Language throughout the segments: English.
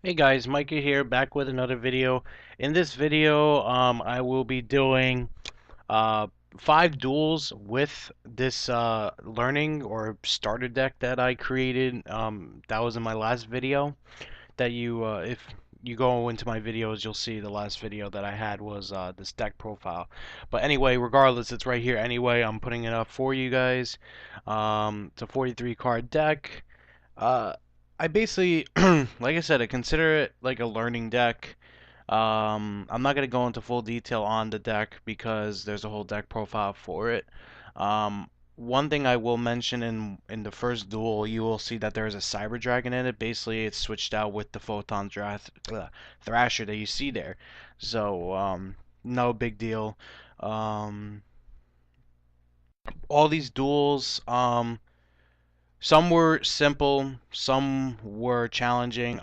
Hey guys, Micah here, back with another video. In this video, I will be doing uh, 5 duels with this learning or starter deck that I created. That was in my last video. If you go into my videos, you'll see the last video that I had was this deck profile. But anyway, regardless, it's right here anyway. I'm putting it up for you guys. It's a 43 card deck. Uh, I basically, like I said, I consider it like a learning deck. I'm not gonna go into full detail on the deck because there's a whole deck profile for it. One thing I will mention in the first duel, you will see that there is a Cyber Dragon in it. Basically, it's switched out with the Thrasher that you see there. So, no big deal. Um, all these duels, some were simple, some were challenging.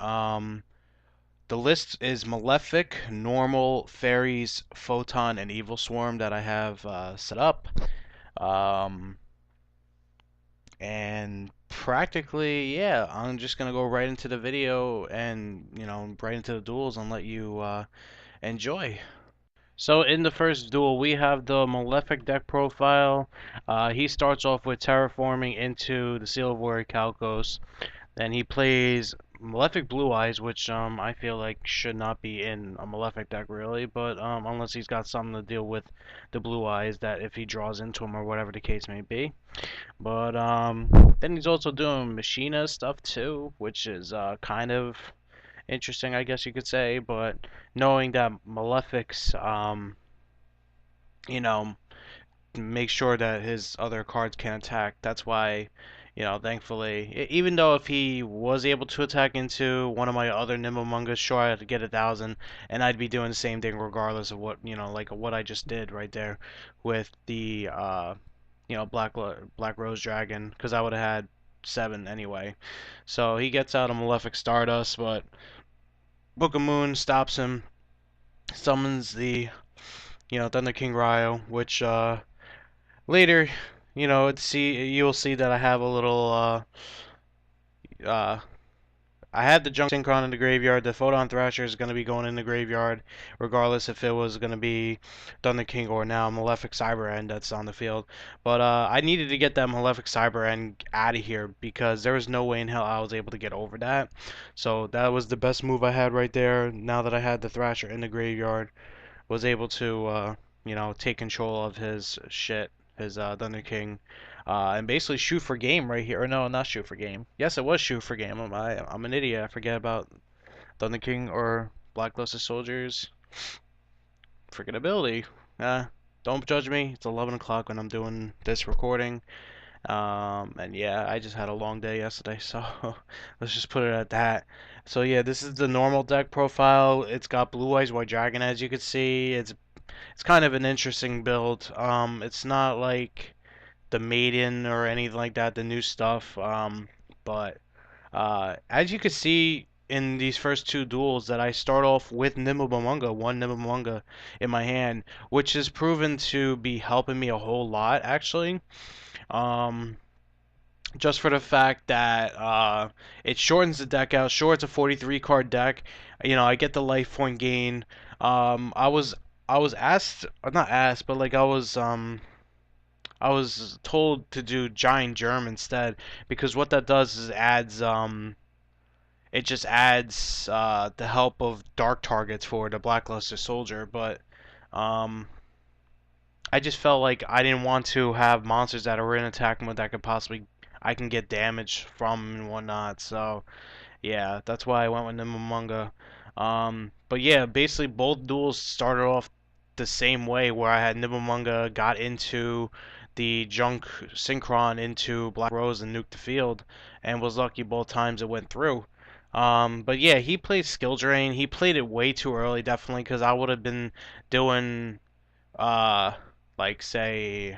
The list is Malefic, Normal, Fairies, Photon, and Evilswarm that I have set up. Um, and practically, yeah, I'm just gonna go right into the video and, right into the duels and let you enjoy. So in the first duel, we have the Malefic deck profile. He starts off with terraforming into the Seal of Warrior Calcos. Then he plays Malefic Blue Eyes, which I feel like should not be in a Malefic deck really, but unless he's got something to deal with the Blue Eyes that if he draws into him or whatever the case may be. But then he's also doing Machina stuff too, which is kind of interesting, I guess you could say. But knowing that Malefic's you know make sure that his other cards can attack. That's why, thankfully, even though if he was able to attack into one of my other Nimblemungas, sure, I'd get 1,000, and I'd be doing the same thing regardless of what, like what I just did right there with the, Black Rose Dragon, because I would have had 7 anyway. So he gets out a Malefic Stardust, but Book of Moon stops him, summons the, Thunder King Ryo, which, later, you'll see that I have a little uh I had the Junk Synchron in the graveyard. The Photon Thrasher is going to be going in the graveyard, regardless if it was going to be Thunder King or now Malefic Cyber End that's on the field. But I needed to get that Malefic Cyber End out of here because there was no way in hell I was able to get over that. So that was the best move I had right there. Now that I had the Thrasher in the graveyard, was able to take control of his shit, his Thunder King, and basically shoot for game right here. Or no, not shoot for game. Yes, it was shoot for game. I'm an idiot. I forget about Thunder King or Blacklisted Soldiers. Freaking ability. Don't judge me. It's 11 o'clock when I'm doing this recording. And yeah, I just had a long day yesterday, so let's just put it at that. So yeah, this is the normal deck profile. It's got Blue Eyes White Dragon, as you can see. It's kind of an interesting build. It's not like the Maiden or anything like that, the new stuff. But as you can see in these first 2 duels, that I start off with one Nimble in my hand, which has proven to be helping me a whole lot, actually. Um, just for the fact that it shortens the deck out. Sure, it's a 43 card deck. I get the life point gain. I was asked, or not asked, but like I was told to do Giant Germ instead because what that does is it just adds the help of dark targets for the Blackluster Soldier, but um I just felt like I didn't want to have monsters that are in attack mode that could possibly I can get damage from and whatnot. So yeah, that's why I went with Nimamunga. But yeah, basically both duels started off the same way where I had Nimamunga got into the Junk Synchron into Black Rose and nuked the field, and was lucky both times it went through. But yeah, he played Skill Drain. He played it way too early, definitely, because I would have been doing uh like say,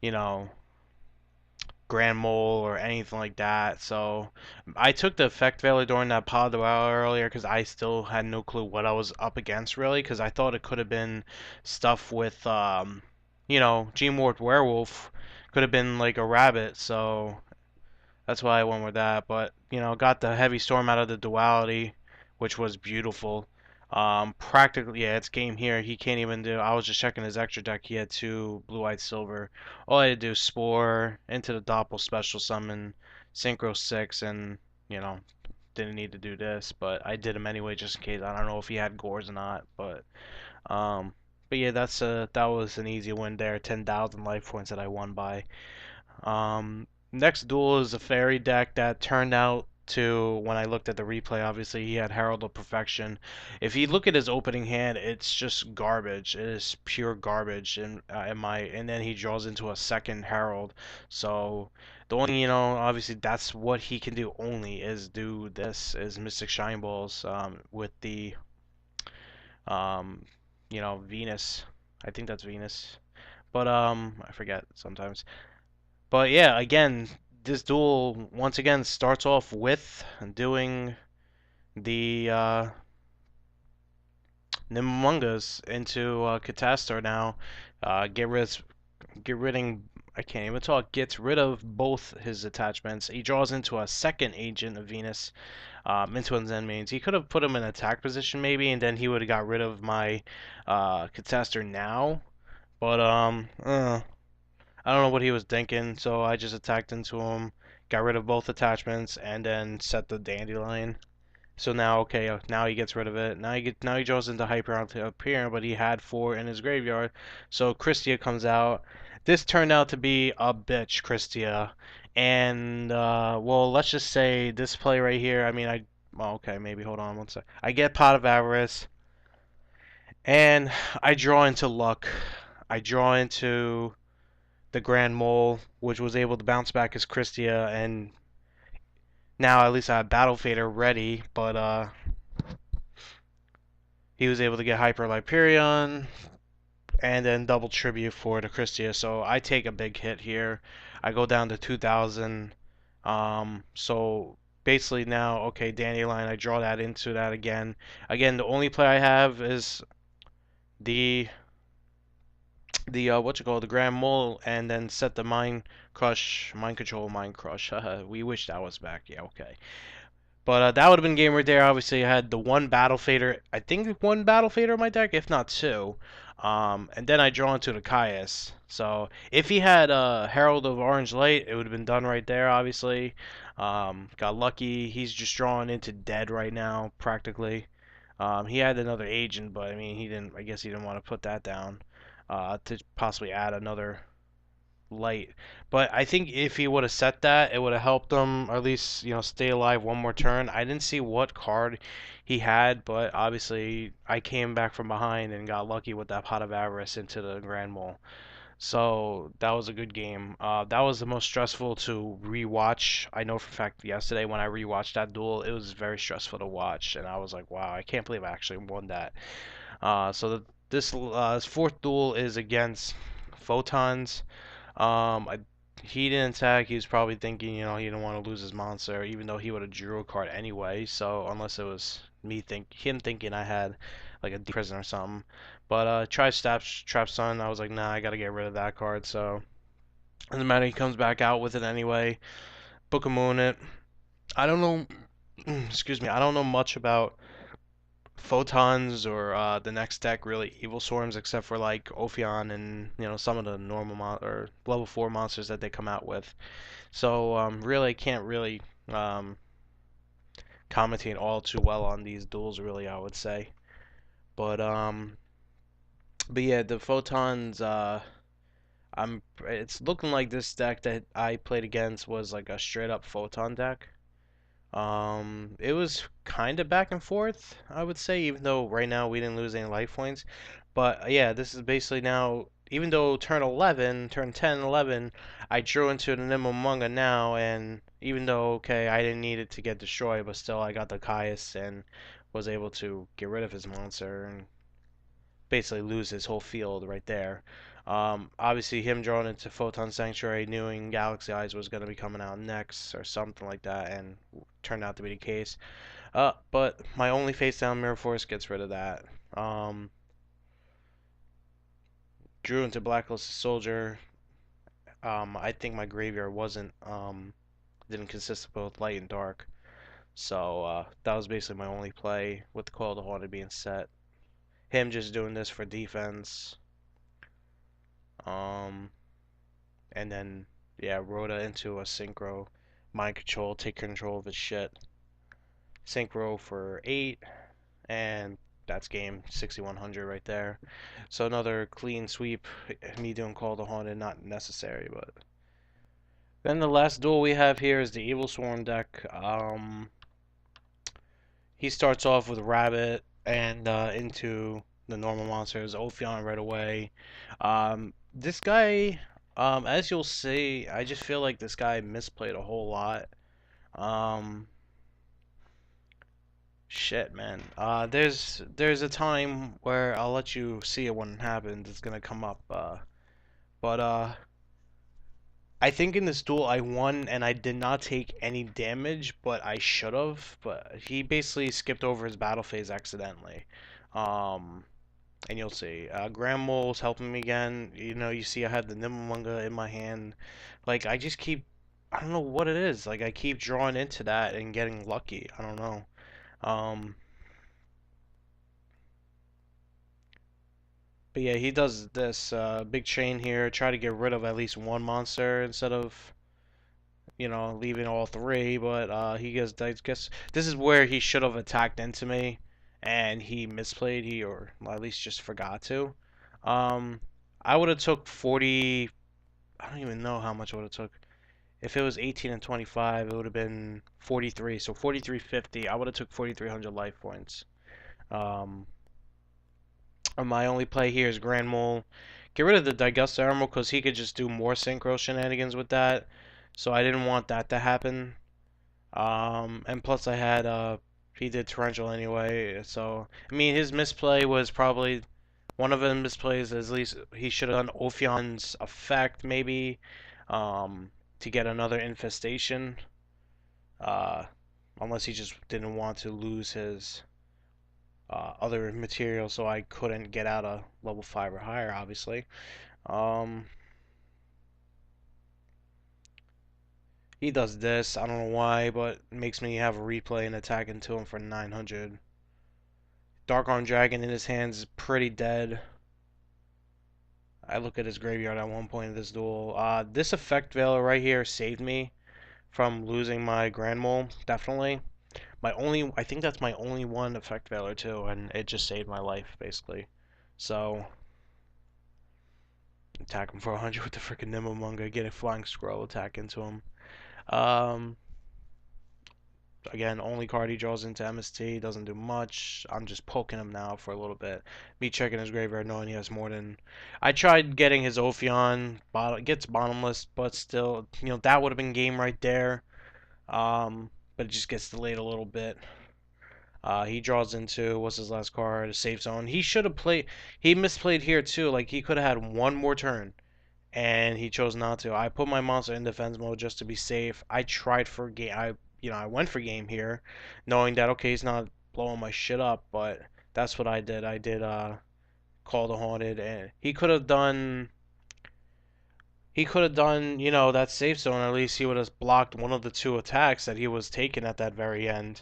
you know, Grand Mole or anything like that. So I took the Effect Veiler during that pod earlier because I still had no clue what I was up against really, because I thought it could have been stuff with Gene Ward Werewolf could have been like a rabbit. So That's why I went with that. But got the heavy storm out of the duality, which was beautiful. Practically, yeah, it's game here. He can't even do. I was just checking his extra deck. He had two blue-eyed silver. All I had to do is spore into the Doppel special summon, synchro six, and you know didn't need to do this, but I did him anyway just in case. I don't know if he had gores or not, um, but yeah, that was an easy win there. 10,000 life points that I won by. Next duel is a fairy deck that turned out to, when I looked at the replay, obviously he had Herald of Perfection. If you look at his opening hand, it's just garbage. It is pure garbage, and then he draws into a second Herald. So the only, obviously that's what he can do only is do this is Mystic Shine Balls with the Venus. I think that's Venus. But I forget sometimes. But yeah, again, this duel once again starts off with doing the Nimmungus into Catastor now. Get rid, get ridding. I can't even talk. Gets rid of both his attachments. He draws into a second agent of Venus, into his end mains. He could have put him in attack position maybe, and then he would have got rid of my Catastor now. But I don't know what he was thinking, so I just attacked into him, got rid of both attachments, and then set the dandelion. So now, okay, now he gets rid of it. Now he draws into Hyper up here, but he had four in his graveyard. So Christia comes out. This turned out to be a bitch, Christia. And well, let's just say this play right here. I mean, well, okay, maybe hold on one sec. I get Pot of Avarice, and I draw into Luck. I draw into the Grand Mole, which was able to bounce back as Christia, and now at least I have Battle Fader ready, but he was able to get Hyper Lyperion and then double tribute for the Christia, so I take a big hit here. I go down to 2,000. So basically now, okay, Dandelion, I draw that into that again. Again, the only play I have is the what you call the Grand Mole, and then set the Mind Control, Mind Crush. We wish that was back. Yeah, okay. But that would have been game right there. Obviously, I had the one Battle Fader. I think one Battle Fader in my deck, if not two. And then I draw into the Caius. So if he had Herald of Orange Light, it would have been done right there. Obviously, got lucky. He's just drawing into dead right now, practically. He had another agent, but I mean, he didn't. I guess he didn't want to put that down to possibly add another light. But I think if he would have set that, it would have helped him, or at least stay alive one more turn. I didn't see what card he had, but obviously I came back from behind and got lucky with that Pot of Avarice into the Grand Mole. So that was a good game. That was the most stressful to rewatch. I know for a fact yesterday when I rewatched that duel, it was very stressful to watch, and I was like, wow, I can't believe I actually won that. This fourth duel is against Photons. He didn't attack. He was probably thinking, he didn't want to lose his monster, even though he would have drew a card anyway. So unless it was him thinking I had like a deep prison or something. But try Trap Sun. I was like, nah, I gotta get rid of that card. So doesn't matter. He comes back out with it anyway. Book of Moon it. I don't know. Excuse me. I don't know much about Photons or the next deck really Evilswarms except for like Ophion and some of the normal or level 4 monsters that they come out with. So really can't really commentate all too well on these duels really I would say. But yeah, the Photons it's looking like this deck that I played against was like a straight up Photon deck. It was kind of back and forth, I would say, even though right now we didn't lose any life points. But yeah, this is basically now, even though turn 10, 11, I drew into the Nimmumunga now, and even though, okay, I didn't need it to get destroyed, but still I got the Caius and was able to get rid of his monster and basically lose his whole field right there. Obviously, him drawing into Photon Sanctuary, knowing Galaxy Eyes was going to be coming out next or something like that, and turned out to be the case. But my only face down Mirror Force gets rid of that. Drew into Blacklisted Soldier. I think my graveyard wasn't didn't consist of both light and dark. So that was basically my only play with the Call of the Haunted being set. Him just doing this for defense. Um, and then yeah, Rhoda into a synchro, mind control, take control of his shit. Synchro for 8, and that's game 6100 right there. So another clean sweep. Me doing Call of the Haunted, not necessary, but then the last duel we have here is the Evilswarm deck. He starts off with Rabbit and into the normal monsters, Ophion right away. This guy, as you'll see, I just feel like this guy misplayed a whole lot. Um, Shit, man. There's a time where I'll let you see it when it happens. It's gonna come up. But I think in this duel I won and I did not take any damage, but I should have. But he basically skipped over his battle phase accidentally. Um, and you'll see. Grand Mole's helping me again. You know, you see I had the Nimble in my hand. Like I just keep, I don't know what it is. Like I keep drawing into that and getting lucky. I don't know. Um, but yeah, he does this big chain here. Try to get rid of at least one monster instead of leaving all three, but he gets, I guess, this is where he should have attacked into me, and he misplayed, or at least just forgot to. Um, I would have took 40, I don't even know how much I would have took. If it was 18 and 25, it would have been 43, so 4350, I would have took 4300 life points. Um, my only play here is Grand Mole. Get rid of the Digust Armor because he could just do more synchro shenanigans with that. So I didn't want that to happen. And plus I had he did Torrential anyway. So I mean his misplay was probably one of the misplays. At least he should have done Ophion's effect maybe, to get another infestation. Uh, Unless he just didn't want to lose his other material, so I couldn't get out of level 5 or higher, obviously. Um, he does this, I don't know why, but it makes me have a replay and attack into him for 900. Dark Arm Dragon in his hands is pretty dead. I look at his graveyard at one point in this duel. This Effect Veiler right here saved me from losing my Grand Mole, definitely. I think that's my only one Effect Veiler too, and it just saved my life, basically. So, attack him for 100 with the freaking Nimble, get a Flying Scroll attack into him. Um, Again, only card he draws into MST, doesn't do much. I'm just poking him now for a little bit. Me checking his graveyard, knowing he has more than... I tried getting his Ophion, gets bottomless, but still, that would have been game right there. But it just gets delayed a little bit. He draws into, what's his last card? A Safe Zone. He should have played, he misplayed here too. Like, he could have had one more turn, and he chose not to. I put my monster in defense mode just to be safe. I tried for game, I went for game here, knowing that, okay, he's not blowing my shit up, but that's what I did. I did, Call the Haunted, and he could have done, that safe zone. At least he would have blocked one of the two attacks that he was taking at that very end.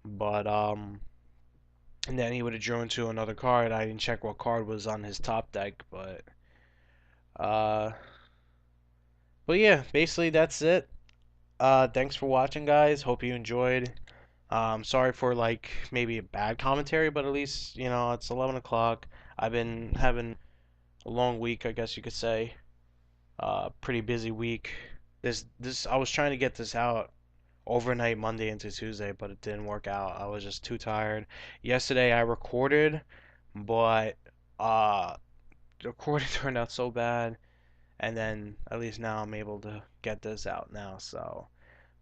But, and then he would have drawn to another card. I didn't check what card was on his top deck, uh, but yeah, basically that's it. Thanks for watching, guys. Hope you enjoyed. Sorry for like maybe a bad commentary, but at least it's 11 o'clock. I've been having a long week, I guess you could say. Pretty busy week. This I was trying to get this out overnight Monday into Tuesday, but it didn't work out. I was just too tired. Yesterday I recorded, but the recording turned out so bad, and then at least now I'm able to get this out now. So,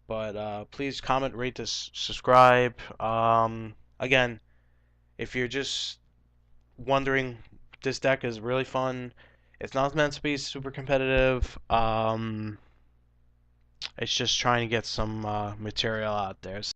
but please comment, rate, this, subscribe. Again, if you're just wondering, this deck is really fun. It's not meant to be super competitive. It's just trying to get some material out there.